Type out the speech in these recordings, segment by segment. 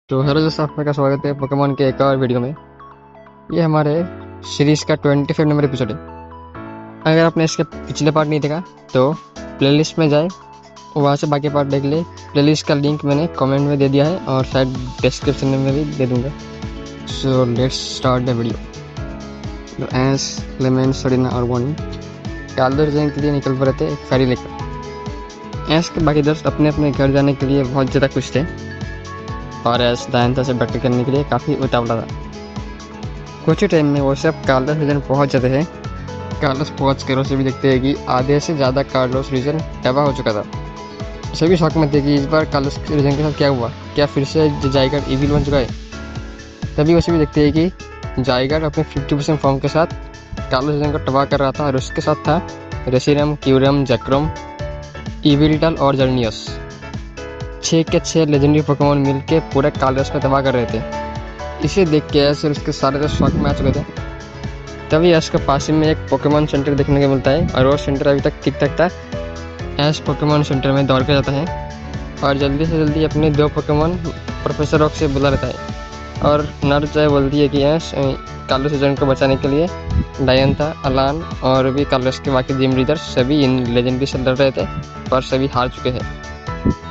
तो हेलो दोस्तों, आपका स्वागत है पोकेमॉन के एक और वीडियो में। ये हमारे सीरीज़ का 25 नंबर एपिसोड है। अगर आपने इसके पिछले पार्ट नहीं देखा तो प्लेलिस्ट में जाए, वहाँ से बाकी पार्ट देख ले। प्लेलिस्ट का लिंक मैंने कमेंट में दे दिया है और शायद डिस्क्रिप्शन में भी दे दूँगा। So let's start the video. S Clement Serena और बॉनी काल्डर रीजन के लिए निकल पड़े थे एक फेरी लेकर। एस के बाकी दोस्त अपने अपने घर जाने के लिए बहुत ज़्यादा खुश थे और एस दायंता से बैटल करने के लिए काफ़ी उतावला था। कुछ ही टाइम में वो सब कार्लोस रीजन पहुंच जाते हैं। कार्लोस पहुंच कर उसे भी देखते हैं कि आधे से ज़्यादा कार्लोस रीजन तबाह हो चुका था। सभी शौक में थे कि इस बार कार्लोस रीजन के साथ क्या हुआ, क्या फिर से जाइगर इविल बन चुका है। तभी उसे भी देखते हैं कि जाइगर अपने 50% फॉर्म के साथ कार्लोस रीजन को तबाह कर रहा था और उसके साथ था रेसिरम, क्यूरम, जैक्रोम, इविल्टल और जर्नियस। 6 के 6 लेजेंडरी पोकेमॉन मिलकर पूरे कार्लोस को तबाह कर रहे थे। इसे देख के ऐश और उसके सारे दोस्त शॉक में आ चुके थे। तभी ऐश के पास ही में एक पोकेमॉन सेंटर देखने को मिलता है और वो सेंटर अभी तक ठीक ठाक था। ऐश पोकेमॉन सेंटर में दौड़ के जाता है और जल्दी से जल्दी अपने 2 पोकेमॉन प्रोफेसर रॉक से बुला लेता है। और नर्स जो है बोलती है कि ऐश कार्लोस रीजन को बचाने के लिए डायंता, अलान और भी कार्लोस के बाकी जिम लीडर्स सभी इन लेजेंडरी से लड़ रहे थे पर सभी हार चुके हैं।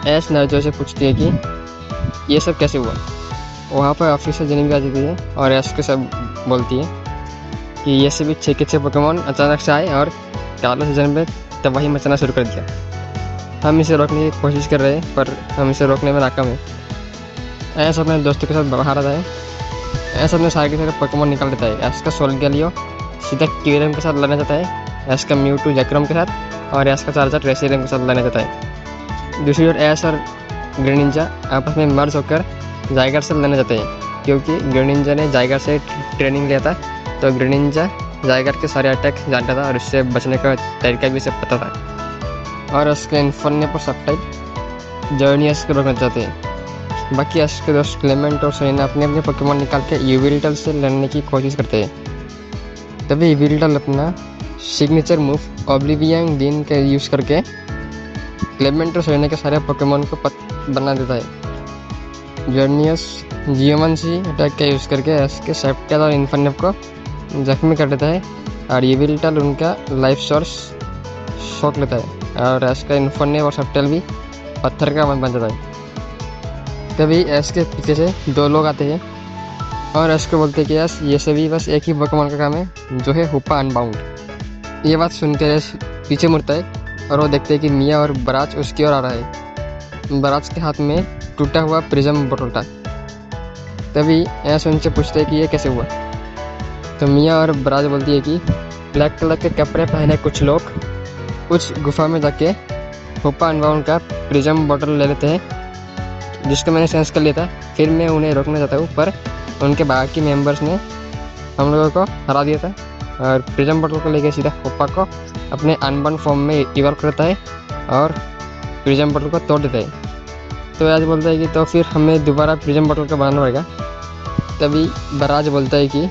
ऐश नर्स से पूछती है कि ये सब कैसे हुआ। वहाँ पर ऑफिसर जेनी भी आ जाती है और ऐश के सब बोलती है कि ये सभी 6 के 6 पोकेमॉन अचानक से आए और कार्लोस रीजन में तबाही मचाना शुरू कर दिया। हम इसे रोकने की कोशिश कर रहे हैं पर हम इसे रोकने में नाकाम है। ऐश अपने दोस्तों के साथ बाहर आता है। ऐश अपने सारे के सारे पोकेमॉन निकाल देता है। ऐश का सोलगैलियो सीधा क्यूरम के साथ लड़ना चाहता है, ऐश का म्यूटू जैक्रोम के साथ और ऐश का चार्जर रेसिरम के साथ लड़ना चाहता है। दूसरी ओर ऐश और ग्रेनिंजा आपस में मर्ज होकर जाइगर से लड़ना चाहते हैं क्योंकि ग्रेनिंजा ने जाइगर से ट्रेनिंग लिया था, तो ग्रेनिंजा जाइगर के सारे अटैक जानता था और उससे बचने का तरीका भी उसे पता था। और उसके इन्फर्ने पर सबटाइप जर्नियस को रोकना चाहते हैं। बाकी उसके दोस्त क्लेमेंट और सरीना अपने अपने पोकेमॉन निकाल के इविल्टल से लड़ने की कोशिश करते हैं। तभी इविल्टल अपना सिग्नेचर मूव ऑब्लिवियन दिन का यूज़ करके क्लेमेंट और सरीना के सारे पोकेमॉन को बना देता है। जर्नियस जियोमंसी अटैक का यूज़ करके इसके सेप्टेल और इन्फर्नेप को जख्मी कर देता है और इविल्टल उनका लाइफ सोर्स शॉक लेता है और इसका इन्फर्नेप और सेप्टेल भी पत्थर का बन जाता है। तभी एस के पीछे से 2 लोग आते हैं और एस को बोलते हैं कि एस ये सभी बस एक ही पोकेमॉन का काम है जो है हुप्पा अनबाउंड। ये बात सुनकर एस पीछे मुड़ता है और वो देखते हैं कि मिया और बराज उसकी ओर आ रहा है। बराज के हाथ में टूटा हुआ प्रिज्म बोतल था। तभी ऐश उनसे पूछते हैं कि ये कैसे हुआ। तो मिया और बराज बोलती है कि ब्लैक कलर के कपड़े पहने कुछ लोग उस गुफा में जाके हुप्पा अनबाउंड का प्रिज्म बोतल ले लेते हैं, जिसको मैंने सेंस कर लिया था। फिर मैं उन्हें रोकना चाहता हूँ पर उनके बाकी मेंबर्स ने हम लोगों को हरा दिया था और प्रिज्म बोतल को लेकर सीधा हुप्पा को अपने अनबाउंड फॉर्म में इवॉल्व करता है और प्रिज्म बोतल को तोड़ देता है। तो आज बोलता है कि तो फिर हमें दोबारा प्रिज्म बोतल का बनाना पड़ेगा। तभी बराज बोलता है कि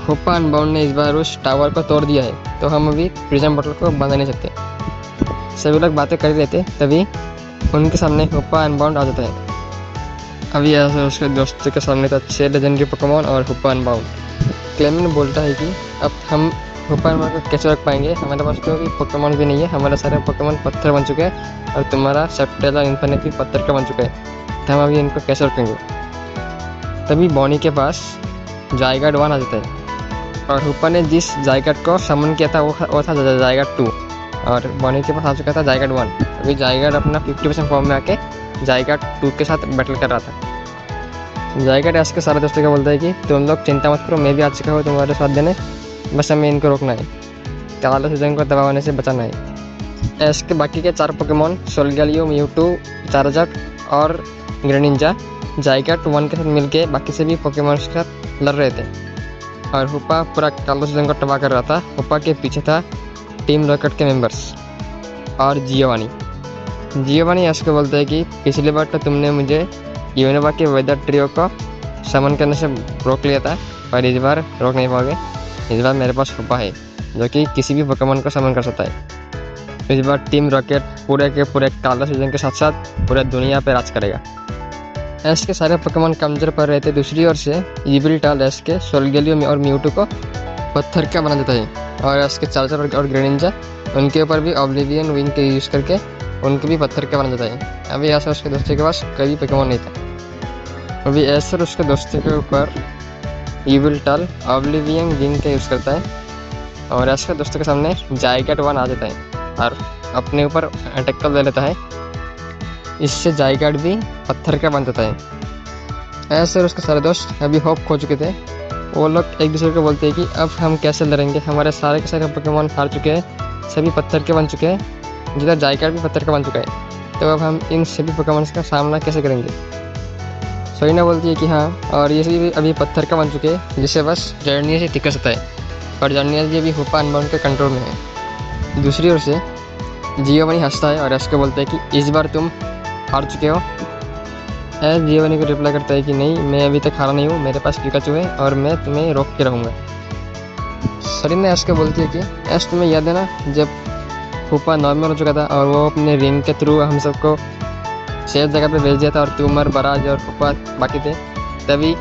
हुप्पा अनबाउंड ने इस बार उस टावर को तोड़ दिया है, तो हम अभी प्रिज्म बोतल को बना नहीं सकते। सभी लोग बातें कर रहे थे, तभी उनके सामने हुप्पा अनबाउंड आ जाता है। अभी ऐसे उसके दोस्तों के सामने था 6 लेजेंडरी पोकेमॉन और हुप्पा अनबाउंड। क्लेमेंट बोलता है कि अब हम हुप्पा अनबाउंड को कैसे रख पाएंगे, हमारे पास तो अभी पोकेमॉन भी नहीं है, हमारे सारे पोकेमॉन पत्थर बन चुके हैं और तुम्हारा सेप्टेल और इन्फर्नेप भी पत्थर का बन चुका है, तो हम अभी इनको कैसे रखेंगे। तभी बॉनी के पास जाइगार्ड 1 आ जाता है और हुप्पा ने जिस जाइगार्ड को समन किया था वो था जाइगार्ड 2 और बॉनी के पास आ चुका था जाइगार्ड 1। अभी जाइगार्ड अपना 50% फॉर्म में आके जाइगार्ड 2 के साथ बैटल कर रहा था। जाइगार्ड ऐश के सारे दोस्तों को बोलता है कि तुम लोग चिंता मत करो, मैं भी आ चुका हूँ तुम्हारे साथ देने, बस हमें इनको रोकना है, कार्लोस रीजन को तबाह होने से बचाना है। ऐश के बाकी के 4 पोकेमॉन सोलगैलियो, म्यूटू, चार्जर और ग्रेनिंजा जाइगार्ड 1 के साथ मिलके बाकी सभी पोकेमॉन के साथ लड़ रहे थे और हुप्पा पूरा कार्लोस रीजन को तबाह कर रहा था। हुप्पा के पीछे था टीम रॉकेट के मेंबर्स और जियोवानी ऐश को बोलते हैं कि पिछली बार तो तुमने मुझे यूनिवा के वेदर ट्रियो को समन करने से रोक लिया था, पर इस बार रोक नहीं पाओगे। इस बार मेरे पास हुप्पा है जो कि किसी भी पोकेमॉन को समन कर सकता है। इस बार टीम रॉकेट पूरे के पूरे कार्लोस रीजन के साथ साथ पूरे दुनिया पर राज करेगा। एस के सारे पोकेमॉन कमजोर पड़ रहे थे। दूसरी ओर से इविलटल एस के सोलगेलियो और म्यूटू को पत्थर का बना देता है, और एस के चार्जर और ग्रेनिंजा उनके ऊपर भी ऑब्लिवियन विंग के यूज़ करके उनको भी पत्थर का बना देता है। अभी एस और उसके दोस्तों के पास कोई पोकेमॉन नहीं था। अभी एस और उसके दोस्तों के ऊपर इविलटल ऑब्लिवियन विंग का यूज़ करता है, और एस के दोस्तों के सामने जाइगेट 1 आ जाता है और अपने ऊपर अटैक कर ले लेता है। इससे जाइगेट भी पत्थर का बन जाता है। एस और उसके सारे दोस्त अभी होप खो चुके थे। वो लोग एक दूसरे को बोलते हैं कि अब हम कैसे लड़ेंगे, हमारे सारे के सारे पोकेमॉन हार चुके हैं, सभी पत्थर के बन चुके हैं, जिधर जाइगेट भी पत्थर का बन चुका है, तो अब हम इन सभी पोकेमॉन का सामना कैसे करेंगे। सोइना बोलती है कि हाँ, और ये सभी अभी पत्थर का बन चुके हैं, जिससे बस जर्निया से टिका सकता है, और जर्निया जी अभी हुपा अनबाउंड के कंट्रोल में है। दूसरी ओर से जियोवनी हंसता है और उसको बोलता है कि इस बार तुम हार चुके हो। एस जियोवनी को रिप्लाई करता है कि नहीं, मैं अभी तक हारा नहीं हूँ, मेरे पास पिकाचू है और मैं तुम्हें रोक के रहूँगा। सरीना एस को बोलती है कि एस तुम्हें याद है ना, जब हुपा नॉर्मल हो चुका था और वो अपने रिंग के थ्रू हम सबको सेफ जगह पे भेज दिया था और तुम और बराज और हुपा बाकी थे, तभी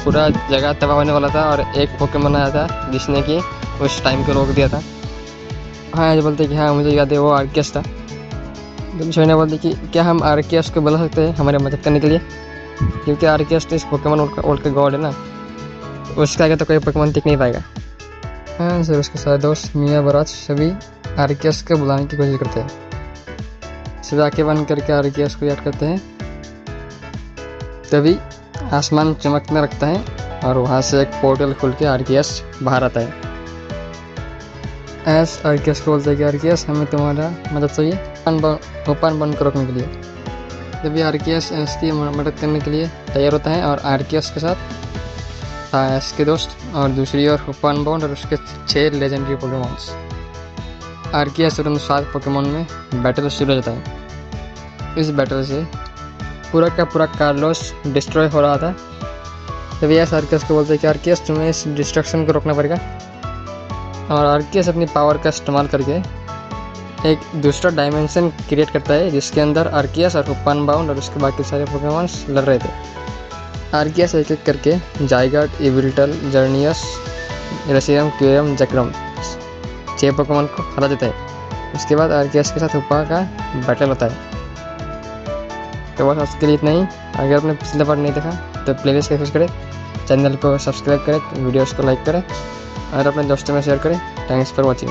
पूरा जगह तबाह होने वाला था और एक पोकेमॉन आया था जिसने कि उस टाइम को रोक दिया था। हाँ, ऐसे बोलते कि हाँ मुझे याद है, वो आर्कियस था। तो सोइना बोलती कि क्या हम आर्कियस को बुला सकते हैं हमारे मदद करने के लिए, क्योंकि आर्कियस तो इस पोकेमॉन वर्ल्ड का गॉड है ना, तो उसके आगे तो कोई पोकेमॉन टिक नहीं पाएगा। हाँ सर, उसके सारे दोस्त मिया बराज सभी आर्कियस को बुलाने की कोशिश करते हैं। सभी आंखें बंद करके आर्कियस को याद करते हैं। तभी आसमान चमकने लगता है और वहाँ से एक पोर्टल खुल के आर्कियस बाहर आता है। एस आर्कियस को बोलते हैं कि आर्कियस हमें तुम्हारा मदद चाहिए ओपन बंद को रोकने के लिए। तभी आर्कियस एस की मदद करने के लिए तैयार होता है और आर्कियस के साथ एस के दोस्त और दूसरी ओर ओपन बाउंड और उसके 6 लेजेंडरी पोकेमॉन्स। आर्कियस और उन 7 पोकेमॉन में बैटल शुरू हो जाता है। इस बैटल से पूरा का पूरा कार्लोस डिस्ट्रॉय हो रहा था। तभी एस आर्कियस को बोलते हैं कि आर्कियस तुम्हें इस डिस्ट्रक्शन को रोकना पड़ेगा, और आर्कियस अपनी पावर का इस्तेमाल करके एक दूसरा डायमेंशन क्रिएट करता है जिसके अंदर आर्कियस और हुपा अनबाउंड और उसके बाकी सारे पोकेमॉन्स लड़ रहे थे। आर्कियस एक एक करके जाइगेट, इविलटल, जर्नियस, रेसियम, क्यूरम, जक्रम 6 पोकेमॉन को हरा देता है। उसके बाद आर्कियस के साथ हुपा का बैटल होता है। तो बस उसके लिए इतना ही। अगर आपने पिछला पार्ट नहीं देखा तो प्लेलिस्ट एक्सेस करें, चैनल को सब्सक्राइब करें, वीडियोस को लाइक करें और अपने दोस्तों में शेयर करें। Thanks for watching.